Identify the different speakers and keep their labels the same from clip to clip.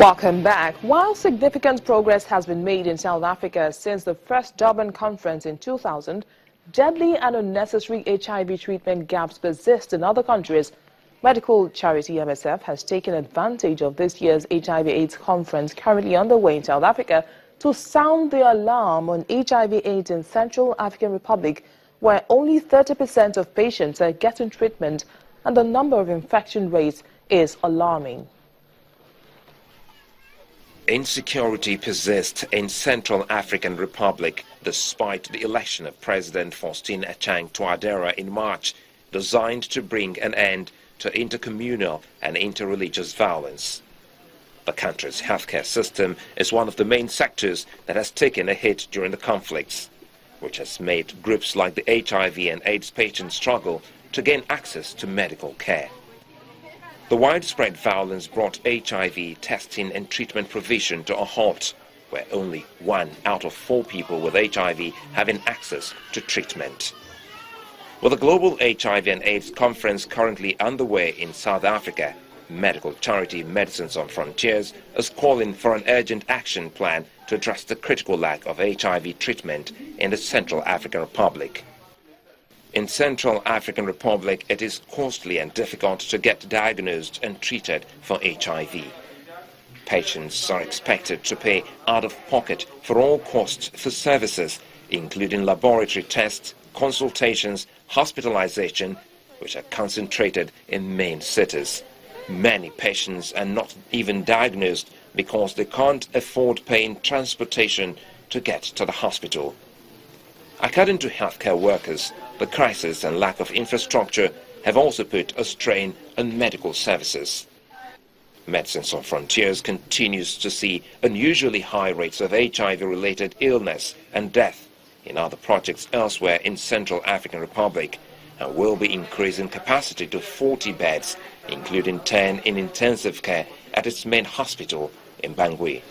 Speaker 1: Welcome back. While significant progress has been made in South Africa since the first Durban conference in 2000, deadly and unnecessary HIV treatment gaps persist in other countries. Medical charity MSF has taken advantage of this year's HIV/AIDS conference currently underway in South Africa to sound the alarm on HIV/AIDS in Central African Republic, where only 30% of patients are getting treatment and the number of infection rates is alarming.
Speaker 2: Insecurity persists in Central African Republic despite the election of President Faustin Archange Touadera in March, designed to bring an end to intercommunal and interreligious violence. The country's healthcare system is one of the main sectors that has taken a hit during the conflicts, which has made groups like the HIV and AIDS patients struggle to gain access to medical care. The widespread violence brought HIV testing and treatment provision to a halt, where only 1 out of 4 people with HIV having access to treatment. With the global HIV and AIDS conference currently underway in South Africa, medical charity Medicine Sans Frontiers is calling for an urgent action plan to address the critical lack of HIV treatment in the Central African Republic. In Central African Republic, it is costly and difficult to get diagnosed and treated for HIV. Patients are expected to pay out of pocket for all costs for services, including laboratory tests, consultations, hospitalization, which are concentrated in main cities. Many patients are not even diagnosed because they can't afford paying transportation to get to the hospital. According to healthcare workers, the crisis and lack of infrastructure have also put a strain on medical services. Medicine Sans Frontiers continues to see unusually high rates of HIV-related illness and death in other projects elsewhere in Central African Republic, and will be increasing capacity to 40 beds, including 10 in intensive care at its main hospital in Bangui.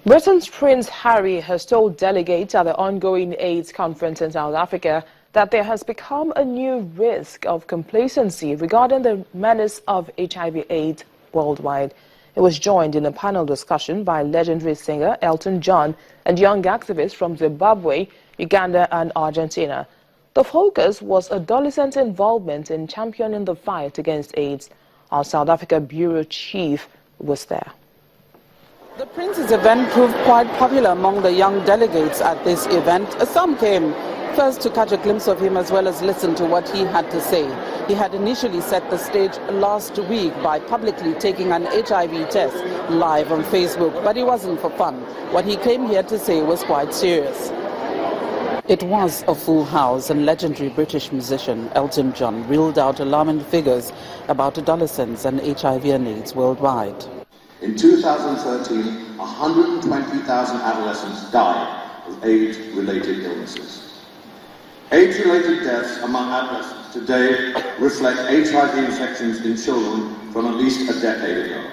Speaker 1: Britain's Prince Harry has told delegates at the ongoing AIDS conference in South Africa that there has become a new risk of complacency regarding the menace of HIV/AIDS worldwide. It was joined in a panel discussion by legendary singer Elton John and young activists from Zimbabwe, Uganda and Argentina. The focus was adolescent involvement in championing the fight against AIDS. Our South Africa Bureau Chief was there.
Speaker 3: The Prince's event proved quite popular among the young delegates at this event. Some came first to catch a glimpse of him as well as listen to what he had to say. He had initially set the stage last week by publicly taking an HIV test live on Facebook, but it wasn't for fun. What he came here to say was quite serious. It was a full house, and legendary British musician Elton John reeled out alarming figures about adolescents and HIV and AIDS worldwide.
Speaker 4: In 2013, 120,000 adolescents died of AIDS-related illnesses. AIDS-related deaths among adolescents today reflect HIV infections in children from at least a decade ago.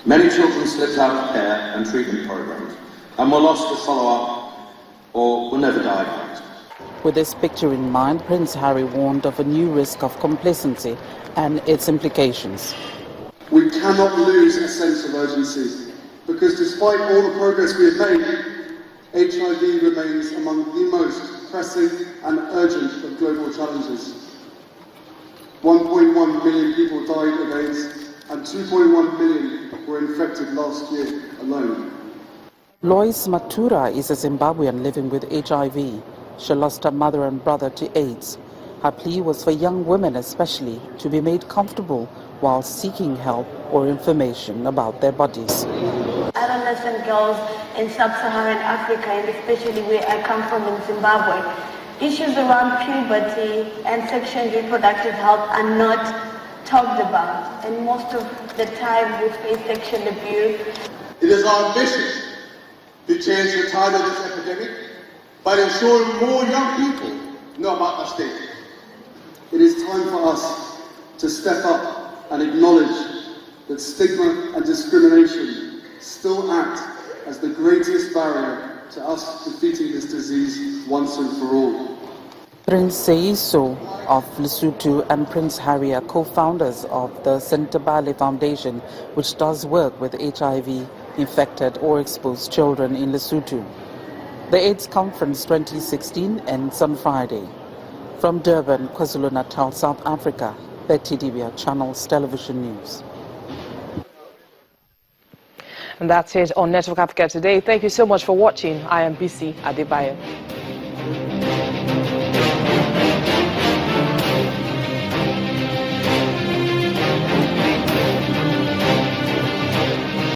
Speaker 4: Many children slipped out of care and treatment programs and were lost to follow-up or were never diagnosed.
Speaker 3: With this picture in mind, Prince Harry warned of a new risk of complacency and its implications.
Speaker 5: We cannot lose a sense of urgency, because despite all the progress we have made, HIV remains among the most pressing and urgent of global challenges. 1.1 million people died of AIDS, and 2.1 million were infected last year alone.
Speaker 3: Lois Matura is a Zimbabwean living with HIV. She lost her mother and brother to AIDS. Her plea was for young women especially to be made comfortable while seeking help or information about their bodies.
Speaker 6: Adolescent girls in sub-Saharan Africa, and especially where I come from in Zimbabwe, issues around puberty and sexual and reproductive health are not talked about, and most of the time we face sexual abuse.
Speaker 5: It is our ambition to change the tide of this epidemic by ensuring more young people know about the state. It is time for us to step up and acknowledge that stigma and discrimination still act as the greatest barrier to us defeating this disease once and for all.
Speaker 3: Prince Seeiso of Lesotho and Prince Harry are co-founders of the Sentabale Foundation, which does work with HIV-infected or exposed children in Lesotho. The AIDS Conference 2016 ends on Friday. From Durban, KwaZulu-Natal, South Africa, Betty Dibia, Channels Television News.
Speaker 1: And that's it on Network Africa today. Thank you so much for watching. I am BC Adebayo.